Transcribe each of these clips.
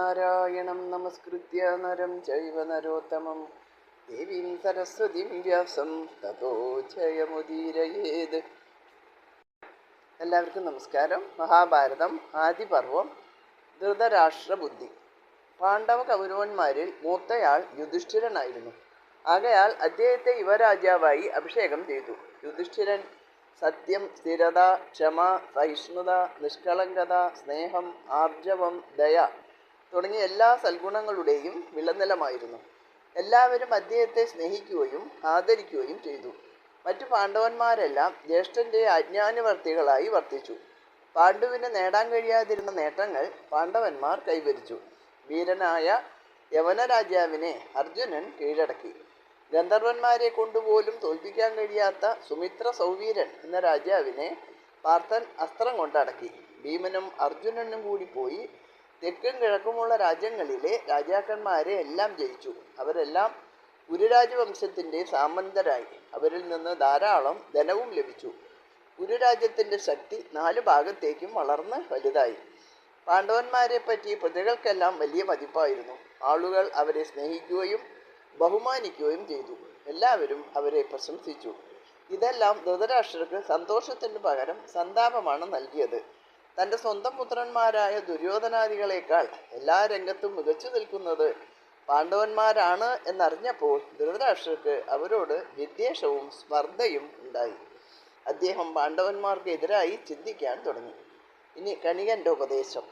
നാരായണം നമസ്കൃത്യ നരം ചൈവ നരോത്തമം ദേവീം സരസ്വതീം വ്യാസം തതോ ജയമുദീരയേത്. എല്ലാവർക്കും നമസ്കാരം. മഹാഭാരതം ആദിപർവം ധൃതരാഷ്ട്രബുദ്ധി. പാണ്ഡവ കൗരവന്മാരിൽ മൂത്തയാൾ യുധിഷ്ഠിരനായിരുന്നു. ആകയാൽ അദ്ദേഹത്തെ യുവരാജാവായി അഭിഷേകം ചെയ്തു. യുധിഷ്ഠിരൻ സത്യം, സ്ഥിരത, ക്ഷമ, സഹിഷ്ണുത, നിഷ്കളങ്കത, സ്നേഹം, ആർജവം, ദയ തുടങ്ങിയ എല്ലാ സൽഗുണങ്ങളുടെയും വിളനിലമായിരുന്നു. എല്ലാവരും അദ്ദേഹത്തെ സ്നേഹിക്കുകയും ആദരിക്കുകയും ചെയ്തു. മറ്റു പാണ്ഡവന്മാരെല്ലാം ജ്യേഷ്ഠൻ്റെ അജ്ഞാനുവർത്തികളായി വർത്തിച്ചു. പാണ്ഡുവിന് നേടാൻ കഴിയാതിരുന്ന നേട്ടങ്ങൾ പാണ്ഡവന്മാർ കൈവരിച്ചു. വീരനായ യവന രാജാവിനെ അർജുനൻ കീഴടക്കി. ഗന്ധർവന്മാരെ കൊണ്ടുപോലും തോൽപ്പിക്കാൻ കഴിയാത്ത സുമിത്ര സൗവീരൻ എന്ന രാജാവിനെ പാർത്ഥൻ അസ്ത്രം കൊണ്ടടക്കി. ഭീമനും അർജുനനും കൂടി പോയി തെക്കും കിഴക്കുമുള്ള രാജ്യങ്ങളിലെ രാജാക്കന്മാരെ എല്ലാം ജയിച്ചു. അവരെല്ലാം കുരുരാജവംശത്തിൻ്റെ സാമന്തരായി. അവരിൽ നിന്ന് ധാരാളം ധനവും ലഭിച്ചു. കുരുരാജ്യത്തിൻ്റെ ശക്തി 4 ഭാഗത്തേക്കും വളർന്ന് വലുതായി. പാണ്ഡവന്മാരെ പറ്റി പ്രജകൾക്കെല്ലാം വലിയ മതിപ്പായിരുന്നു. ആളുകൾ അവരെ സ്നേഹിക്കുകയും ബഹുമാനിക്കുകയും ചെയ്തു. എല്ലാവരും അവരെ പ്രശംസിച്ചു. ഇതെല്ലാം ധൃതരാഷ്ട്രർക്ക് സന്തോഷത്തിന് പകരം സന്താപമാണ് നൽകിയത്. തൻ്റെ സ്വന്തം പുത്രന്മാരായ ദുര്യോധനാദികളെക്കാൾ എല്ലാ രംഗത്തും മികച്ചു നിൽക്കുന്നത് പാണ്ഡവന്മാരാണ് എന്നറിഞ്ഞപ്പോൾ ധൃതരാഷ്ട്രർക്ക് അവരോട് വിദ്വേഷവും സ്പർദ്ധയും ഉണ്ടായി. അദ്ദേഹം പാണ്ഡവന്മാർക്ക് എതിരായി ചിന്തിക്കാൻ തുടങ്ങി. ഇനി കണികൻ്റെ ഉപദേശം.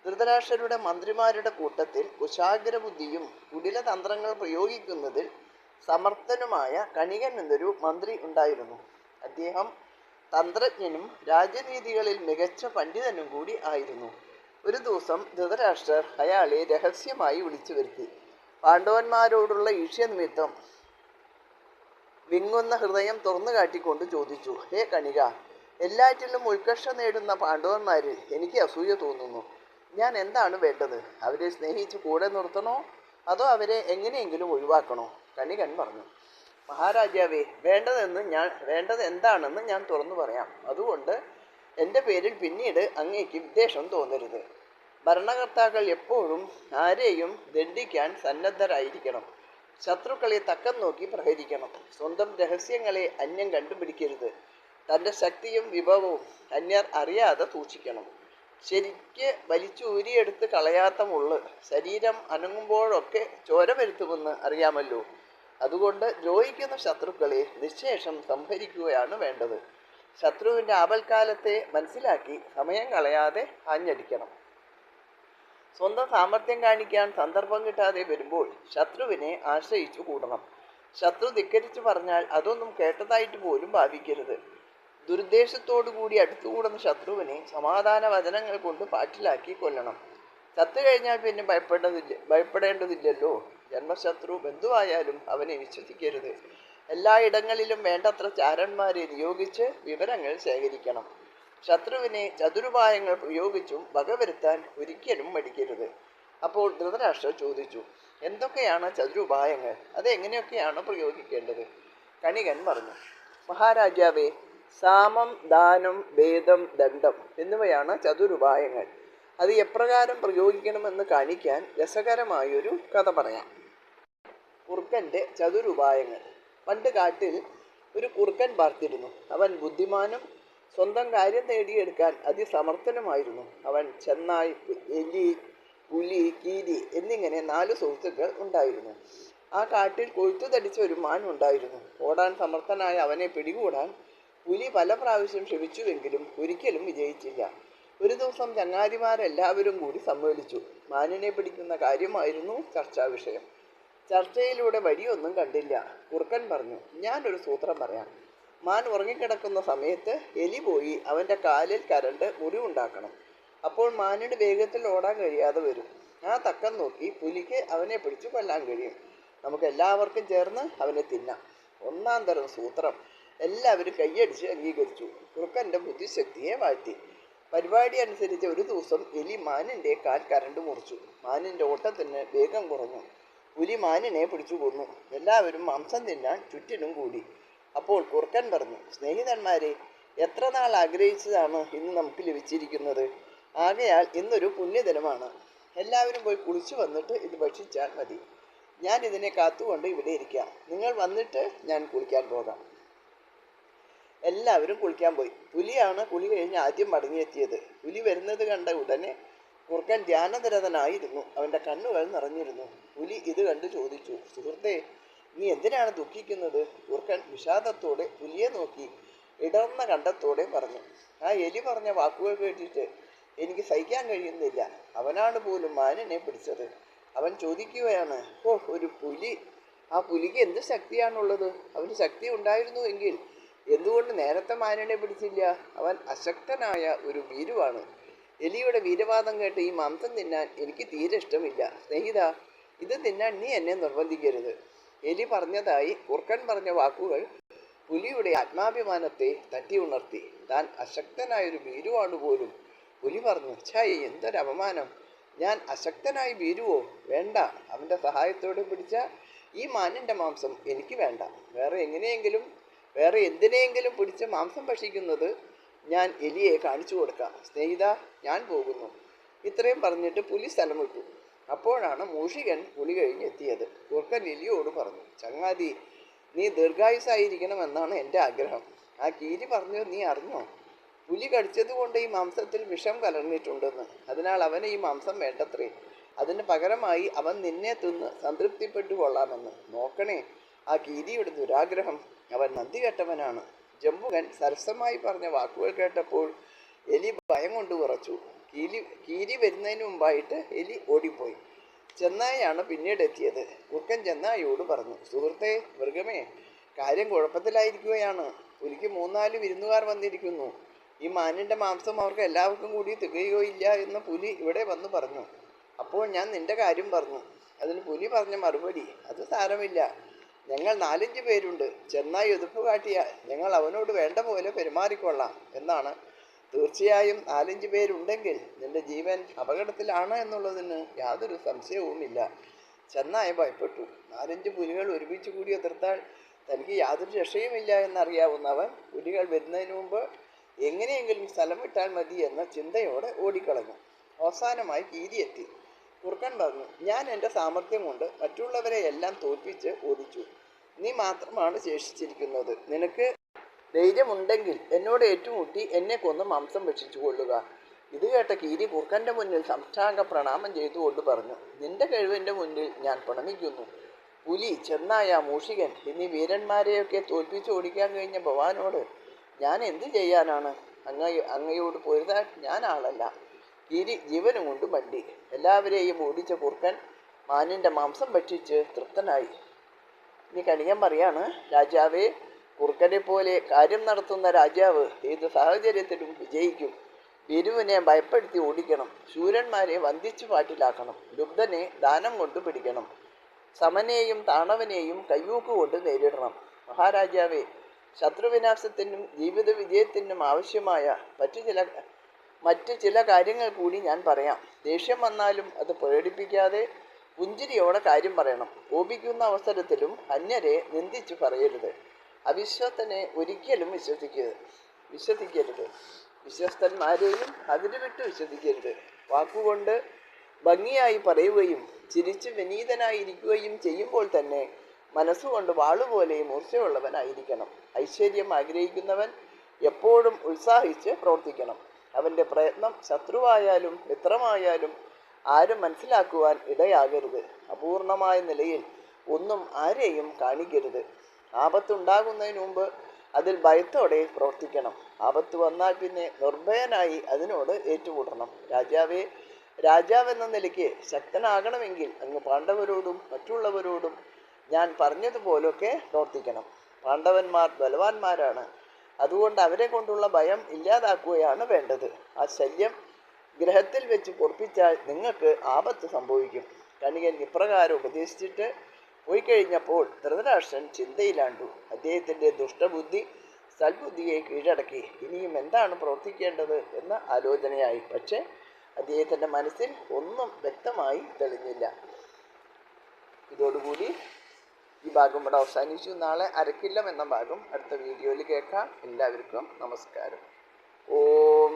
ധൃതരാഷ്ട്രരുടെ മന്ത്രിമാരുടെ കൂട്ടത്തിൽ കുശാഗ്രബുദ്ധിയും കുടിലതന്ത്രങ്ങൾ പ്രയോഗിക്കുന്നതിൽ സമർത്ഥനുമായ കണികൻ എന്നൊരു മന്ത്രി ഉണ്ടായിരുന്നു. അദ്ദേഹം തന്ത്രജ്ഞനും രാജനീതികളിൽ മികച്ച പണ്ഡിതനും കൂടി ആയിരുന്നു. ഒരു ദിവസം ധൃതരാഷ്ട്രർ അയാളെ രഹസ്യമായി വിളിച്ചു വരുത്തി. പാണ്ഡവന്മാരോടുള്ള ഈർഷ്യ നിമിത്തം വിങ്ങുന്ന ഹൃദയം തുറന്നു കാട്ടിക്കൊണ്ട് ചോദിച്ചു: ഹേ കണിക, എല്ലാറ്റിലും ഉത്കർഷ നേടുന്ന പാണ്ഡവന്മാരിൽ എനിക്ക് അസൂയ തോന്നുന്നു. ഞാൻ എന്താണ് വേണ്ടത്? അവരെ സ്നേഹിച്ച് കൂടെ നിർത്തണോ, അതോ അവരെ എങ്ങനെയെങ്കിലും ഒഴിവാക്കണോ? കണികൻ പറഞ്ഞു: മഹാരാജാവേ, വേണ്ടത് എന്താണെന്ന് ഞാൻ തുറന്നു പറയാം. അതുകൊണ്ട് എൻ്റെ പേരിൽ പിന്നീട് അങ്ങേക്ക് വിദ്വേഷം തോന്നരുത്. ഭരണകർത്താക്കൾ എപ്പോഴും ആരെയും ദണ്ഡിക്കാൻ സന്നദ്ധരായിരിക്കണം. ശത്രുക്കളെ തക്കം നോക്കി പ്രഹരിക്കണം. സ്വന്തം രഹസ്യങ്ങളെ അന്യം കണ്ടുപിടിക്കരുത്. തൻ്റെ ശക്തിയും വിഭവവും അന്യർ അറിയാതെ സൂക്ഷിക്കണം. ശരിക്ക് വലിച്ചൂരിയെടുത്ത് കളയാത്ത മുള്ള് ശരീരം അനങ്ങുമ്പോഴൊക്കെ ചോര വരുത്തുമെന്ന് അറിയാമല്ലോ. അതുകൊണ്ട് ദ്രോഹിക്കുന്ന ശത്രുക്കളെ നിശ്ശേഷം സംഹരിക്കുകയാണ് വേണ്ടത്. ശത്രുവിൻ്റെ ആപൽക്കാലത്തെ മനസ്സിലാക്കി സമയം കളയാതെ ആഞ്ഞടിക്കണം. സ്വന്തം സാമർഥ്യം കാണിക്കാൻ സന്ദർഭം കിട്ടാതെ വരുമ്പോൾ ശത്രുവിനെ ആശ്രയിച്ചു കൂടണം. ശത്രു ധിക്കരിച്ചു പറഞ്ഞാൽ അതൊന്നും കേട്ടതായിട്ട് പോലും ഭാവിക്കരുത്. ദുരുദ്ദേശത്തോടുകൂടി അടുത്തുകൂടുന്ന ശത്രുവിനെ സമാധാന വചനങ്ങൾ കൊണ്ട് പാട്ടിലാക്കി കൊല്ലണം. ചത്തു കഴിഞ്ഞാൽ പിന്നെ ഭയപ്പെടേണ്ടതില്ലല്ലോ. ജന്മശത്രു ബന്ധുവായാലും അവനെ വിശ്വസിക്കരുത്. എല്ലായിടങ്ങളിലും വേണ്ടത്ര ചാരന്മാരെ നിയോഗിച്ച് വിവരങ്ങൾ ശേഖരിക്കണം. ശത്രുവിനെ ചതുരുപായങ്ങൾ പ്രയോഗിച്ചും വകവരുത്താൻ ഒരിക്കലും മടിക്കരുത്. അപ്പോൾ ധൃതരാഷ്ട്രർ ചോദിച്ചു: എന്തൊക്കെയാണ് ചതുരുപായങ്ങൾ? അതെങ്ങനെയൊക്കെയാണ് പ്രയോഗിക്കേണ്ടത്? കണികൻ പറഞ്ഞു: മഹാരാജാവേ, സാമം, ദാനം, ഭേദം, ദണ്ഡം എന്നിവയാണ് ചതുരുപായങ്ങൾ. അത് എപ്രകാരം പ്രയോഗിക്കണമെന്ന് കാണിക്കാൻ രസകരമായൊരു കഥ പറയാം. കുറുക്കൻ്റെ ചതുരുപായങ്ങൾ. പണ്ട് കാട്ടിൽ ഒരു കുറുക്കൻ പാർത്തിരുന്നു. അവൻ ബുദ്ധിമാനും സ്വന്തം കാര്യം നേടിയെടുക്കാൻ അതിസമർത്ഥനുമായിരുന്നു. അവൻ ചെന്നായ്, എലി, പുലി, കീരി എന്നിങ്ങനെ 4 സുഹൃത്തുക്കൾ ഉണ്ടായിരുന്നു. ആ കാട്ടിൽ കൊഴുത്തു തടിച്ച ഒരു മാൻ ഉണ്ടായിരുന്നു. ഓടാൻ സമർത്ഥനായ അവനെ പിടികൂടാൻ പുലി പല പ്രാവശ്യം ശ്രമിച്ചുവെങ്കിലും ഒരിക്കലും വിജയിച്ചില്ല. ഒരു ദിവസം ചങ്ങാതിമാരെല്ലാവരും കൂടി സമ്മേളിച്ചു. മാനിനെ പിടിക്കുന്ന കാര്യമായിരുന്നു ചർച്ചാ വിഷയം. ചർച്ചയിലൂടെ വഴിയൊന്നും കണ്ടില്ല. കുറുക്കൻ പറഞ്ഞു: ഞാനൊരു സൂത്രം പറയാം. മാൻ ഉറങ്ങിക്കിടക്കുന്ന സമയത്ത് എലി പോയി അവൻ്റെ കാലിൽ കരണ്ട് മുറിവുണ്ടാക്കണം. അപ്പോൾ മാനിന് വേഗത്തിൽ ഓടാൻ കഴിയാതെ വരും. ആ തക്കം നോക്കി പുലിക്ക് അവനെ പിടിച്ചു കൊല്ലാൻ കഴിയും. നമുക്ക് എല്ലാവർക്കും ചേർന്ന് അവനെ തിന്നാം. ഒന്നാം തരം സൂത്രം. എല്ലാവരും കൈയടിച്ച് അംഗീകരിച്ചു. കുറുക്കൻ്റെ ബുദ്ധിശക്തിയെ വാഴ്ത്തി. പരിപാടി അനുസരിച്ച് ഒരു ദിവസം എലി മാനിൻ്റെ കാൽ കരണ്ട് മുറിച്ചു. മാനിൻ്റെ ഓട്ടത്തിന് വേഗം കുറഞ്ഞു. പുലി മാനിനെ പിടിച്ചു കൊന്നു. എല്ലാവരും മാംസം തിന്നാൻ ചുറ്റിനും കൂടി. അപ്പോൾ കുറുക്കൻ പറഞ്ഞു: സ്നേഹിതന്മാരെ, എത്ര നാൾ ആഗ്രഹിച്ചതാണ് ഇന്ന് നമുക്ക് ലഭിച്ചിരിക്കുന്നത്. ആകയാൽ ഇന്നൊരു പുണ്യദിനമാണ്. എല്ലാവരും പോയി കുളിച്ചു വന്നിട്ട് ഇത് ഭക്ഷിച്ചാൽ മതി. ഞാൻ ഇതിനെ കാത്തുകൊണ്ട് ഇവിടെ ഇരിക്കാം. നിങ്ങൾ വന്നിട്ട് ഞാൻ കുളിക്കാൻ പോകാം. എല്ലാവരും കുളിക്കാൻ പോയി. പുലിയാണ് കുളി കഴിഞ്ഞ് ആദ്യം മടങ്ങിയെത്തിയത്. പുലി വരുന്നത് കണ്ട ഉടനെ കുറുക്കൻ ധ്യാനനിരതനായിരുന്നു. അവൻ്റെ കണ്ണുകൾ നിറഞ്ഞിരുന്നു. പുലി ഇത് കണ്ട് ചോദിച്ചു, സുഹൃത്തേ, നീ എന്തിനാണ് ദുഃഖിക്കുന്നത്? കുറുക്കൻ വിഷാദത്തോടെ പുലിയെ നോക്കി ഇടർന്ന കണ്ടത്തോടെ പറഞ്ഞു, ആ എലി പറഞ്ഞ വാക്കുകൾ കേട്ടിട്ട് എനിക്ക് സഹിക്കാൻ കഴിയുന്നില്ല. അവനാണ് പോലും മാനിനെ പിടിച്ചത്. അവൻ ചോദിക്കുകയാണ്, ഓ, ഒരു പുലി! ആ പുലിക്ക് എന്ത് ശക്തിയാണുള്ളത്? അവന് ശക്തി ഉണ്ടായിരുന്നുവെങ്കിൽ എന്തുകൊണ്ട് നേരത്തെ മാനിനെ പിടിച്ചില്ല? അവൻ അശക്തനായ ഒരു ഭീരുവാണ്. എലിയുടെ വീരവാദം കേട്ട് ഈ മാംസം തിന്നാൻ എനിക്ക് തീരെ ഇഷ്ടമില്ല. സ്നേഹിത, ഇത് തിന്നാൻ നീ എന്നെ നിർബന്ധിക്കരുത്. എലി പറഞ്ഞതായി കുറുക്കൻ പറഞ്ഞ വാക്കുകൾ പുലിയുടെ ആത്മാഭിമാനത്തെ തട്ടി ഉണർത്തി. താൻ അശക്തനായൊരു ഭീരുവാണ് പോലും. പുലി പറഞ്ഞു, ഛായ, എന്തൊരപമാനം! ഞാൻ അശക്തനായി ഭീരുവോ? വേണ്ട. അവൻ്റെ സഹായത്തോടെ പിടിച്ച ഈ മാനിൻ്റെ മാംസം എനിക്ക് വേണ്ട. വേറെ എന്തിനെയെങ്കിലും പിടിച്ച് മാംസം ഭക്ഷിക്കുന്നത് ഞാൻ എലിയെ കാണിച്ചു കൊടുക്കാം. സ്നേഹിത, ഞാൻ പോകുന്നു. ഇത്രയും പറഞ്ഞിട്ട് പുലി സ്ഥലം വിട്ടു. അപ്പോഴാണ് മൂഷികൻ കുളി കഴിഞ്ഞെത്തിയത്. കുറുക്കൻ എലിയോട് പറഞ്ഞു, ചങ്ങാതി, നീ ദീർഘായുസായിരിക്കണമെന്നാണ് എൻ്റെ ആഗ്രഹം. ആ കീരി പറഞ്ഞു, നീ അറിഞ്ഞോ? പുലി കടിച്ചതുകൊണ്ട് ഈ മാംസത്തിൽ വിഷം കലർന്നിട്ടുണ്ടെന്ന്. അതിനാൽ അവന് ഈ മാംസം വേണ്ടത്രേ. അതിന് പകരമായി അവൻ നിന്നെ തിന്ന് സംതൃപ്തിപ്പെട്ടു കൊള്ളാമെന്ന്. നോക്കണേ ആ കീരിയുടെ ദുരാഗ്രഹം. അവൻ നന്ദി കെട്ടവനാണ്. ജംബുകൻ സരസമായി പറഞ്ഞ വാക്കുകൾ കേട്ടപ്പോൾ എലി ഭയം കൊണ്ട് വിറച്ചു. കീരി വരുന്നതിന് മുമ്പായിട്ട് എലി ഓടിപ്പോയി. ചെന്നായാണ് പിന്നീട് എത്തിയത്. കുറുക്കൻ ചെന്നായിയോട് പറഞ്ഞു, സുഹൃത്തേ, മൃഗമേ, കാര്യം കുഴപ്പത്തിലായിരിക്കുകയാണ്. പുലിക്ക് 3-4 വിരുന്നുകാർ വന്നിരിക്കുന്നു. ഈ മാനിൻ്റെ മാംസം അവർക്ക് എല്ലാവർക്കും കൂടി തികയുകയില്ല എന്ന് പുലി ഇവിടെ വന്ന് പറഞ്ഞു. അപ്പോൾ ഞാൻ നിന്റെ കാര്യം പറഞ്ഞു. അതിന് പുലി പറഞ്ഞ മറുപടി, അത് സാരമില്ല, ഞങ്ങൾ 4-5 പേരുണ്ട്. ചെന്നായി എതിർപ്പ് കാട്ടിയാൽ ഞങ്ങൾ അവനോട് വേണ്ട പോലെ പെരുമാറിക്കൊള്ളാം എന്നാണ്. തീർച്ചയായും 4-5 പേരുണ്ടെങ്കിൽ നിന്റെ ജീവൻ അപകടത്തിലാണ് എന്നുള്ളതിന് യാതൊരു സംശയവുമില്ല. ചെന്നായ ഭയപ്പെട്ടു. 4-5 പുലികൾ ഒരുമിച്ച് കൂടി എതിർത്താൽ തനിക്ക് യാതൊരു രക്ഷയുമില്ല എന്നറിയാവുന്നവൻ പുലികൾ വരുന്നതിന് മുമ്പ് എങ്ങനെയെങ്കിലും സ്ഥലം വിട്ടാൽ മതി എന്ന ചിന്തയോടെ ഓടിക്കളഞ്ഞു. അവസാനമായി കീരി എത്തി. കുറുക്കൻ പറഞ്ഞു, ഞാൻ എൻ്റെ സാമർഥ്യം കൊണ്ട് മറ്റുള്ളവരെ എല്ലാം തോൽപ്പിച്ച് ഓടിച്ചു. നീ മാത്രമാണ് ശേഷിച്ചിരിക്കുന്നത്. നിനക്ക് ധൈര്യമുണ്ടെങ്കിൽ എന്നോട് ഏറ്റുമുട്ടി എന്നെ കൊന്ന് മാംസം ഭക്ഷിച്ചു കൊള്ളുക. ഇത് കേട്ട കീരി കുറുക്കൻ്റെ മുന്നിൽ സാഷ്ടാംഗ പ്രണാമം ചെയ്തുകൊണ്ട് പറഞ്ഞു, നിന്റെ കഴിവിൻ്റെ മുന്നിൽ ഞാൻ പ്രണമിക്കുന്നു. പുലി, ചെന്നായ, മൂഷികൻ എന്നീ വീരന്മാരെയൊക്കെ തോൽപ്പിച്ച് ഓടിക്കാൻ കഴിഞ്ഞ ഭവാനോട് ഞാൻ എന്ത് ചെയ്യാനാണ്? അങ്ങയോട് പൊരുതാൻ ഞാൻ ആളല്ല. കീരി ജീവനും കൊണ്ട് മണ്ടി. എല്ലാവരെയും ഓടിച്ച കുറുക്കൻ മാനിൻ്റെ മാംസം ഭക്ഷിച്ച് തൃപ്തനായി. ഇനി കണികൻ പറയാണ്, രാജാവേ, കുറുക്കനെ പോലെ കാര്യം നടത്തുന്ന രാജാവ് ഏത് സാഹചര്യത്തിലും വിജയിക്കും. ഭീരുവിനെ ഭയപ്പെടുത്തി ഓടിക്കണം. ശൂരന്മാരെ വന്ദിച്ചു പാട്ടിലാക്കണം. ലുബ്ധനെ ദാനം കൊണ്ട് പിടിക്കണം. സമനെയും താണവനെയും കയ്യൂക്കുകൊണ്ട് നേരിടണം. മഹാരാജാവേ, ശത്രുവിനാശത്തിനും ജീവിത വിജയത്തിനും ആവശ്യമായ മറ്റ് ചില കാര്യങ്ങൾ കൂടി ഞാൻ പറയാം. ദേഷ്യം വന്നാലും അത് പ്രകടിപ്പിക്കാതെ പുഞ്ചിരിയോടെ കാര്യം പറയണം. കോപിക്കുന്ന അവസരത്തിലും അന്യരെ നിന്ദിച്ചു പറയരുത്. അവിശ്വസ്തനെ ഒരിക്കലും വിശ്വസിക്കരുത്. വിശ്വസ്തന്മാരെയും അതിരുവിട്ട് വിശ്വസിക്കരുത്. വാക്കുകൊണ്ട് ഭംഗിയായി പറയുകയും ചിരിച്ച് വിനീതനായിരിക്കുകയും ചെയ്യുമ്പോൾ തന്നെ മനസ്സുകൊണ്ട് വാളുപോലെ മൂർച്ചയുള്ളവനായിരിക്കണം. ഐശ്വര്യം ആഗ്രഹിക്കുന്നവൻ എപ്പോഴും ഉത്സാഹിച്ച് പ്രവർത്തിക്കണം. അവൻ്റെ പ്രയത്നം ശത്രുവായാലും മിത്രമായാലും ആരും മനസ്സിലാക്കുവാൻ ഇടയാകരുത്. അപൂർണമായ നിലയിൽ ഒന്നും ആരെയും കാണിക്കരുത്. ആപത്തുണ്ടാകുന്നതിന് മുമ്പ് അതിൽ ഭയത്തോടെ പ്രവർത്തിക്കണം. ആപത്ത് വന്നാൽ പിന്നെ നിർഭയനായി അതിനോട് ഏറ്റുമുട്ടണം. രാജാവേ, രാജാവെന്ന നിലയ്ക്ക് ശക്തനാകണമെങ്കിൽ അങ്ങ് പാണ്ഡവരോടും മറ്റുള്ളവരോടും ഞാൻ പറഞ്ഞതുപോലൊക്കെ പ്രവർത്തിക്കണം. പാണ്ഡവന്മാർ ബലവാന്മാരാണ്. അതുകൊണ്ട് അവരെ കൊണ്ടുള്ള ഭയം ഇല്ലാതാക്കുകയാണ് വേണ്ടത്. ആ ശല്യം ഗ്രഹത്തിൽ വെച്ച് പൊറപ്പിച്ചാൽ നിങ്ങൾക്ക് ആപത്ത് സംഭവിക്കും. കണികൻ ഇപ്രകാരം ഉപദേശിച്ചിട്ട് പോയി കഴിഞ്ഞപ്പോൾ ധൃതരാഷ്ട്രൻ ചിന്തയിലാണ്ടു. അദ്ദേഹത്തിൻ്റെ ദുഷ്ടബുദ്ധി സൽബുദ്ധിയെ കീഴടക്കി. ഇനിയും എന്താണ് പ്രവർത്തിക്കേണ്ടത് എന്ന ആലോചനയായി. പക്ഷേ അദ്ദേഹത്തിൻ്റെ മനസ്സിൽ ഒന്നും വ്യക്തമായി തെളിഞ്ഞില്ല. ഇതോടുകൂടി ഈ ഭാഗം ഇവിടെ അവസാനിച്ചു. നാളെ അരക്കില്ലം എന്ന ഭാഗം അടുത്ത വീഡിയോയിൽ കേൾക്കാം. എല്ലാവർക്കും നമസ്കാരം. ഓം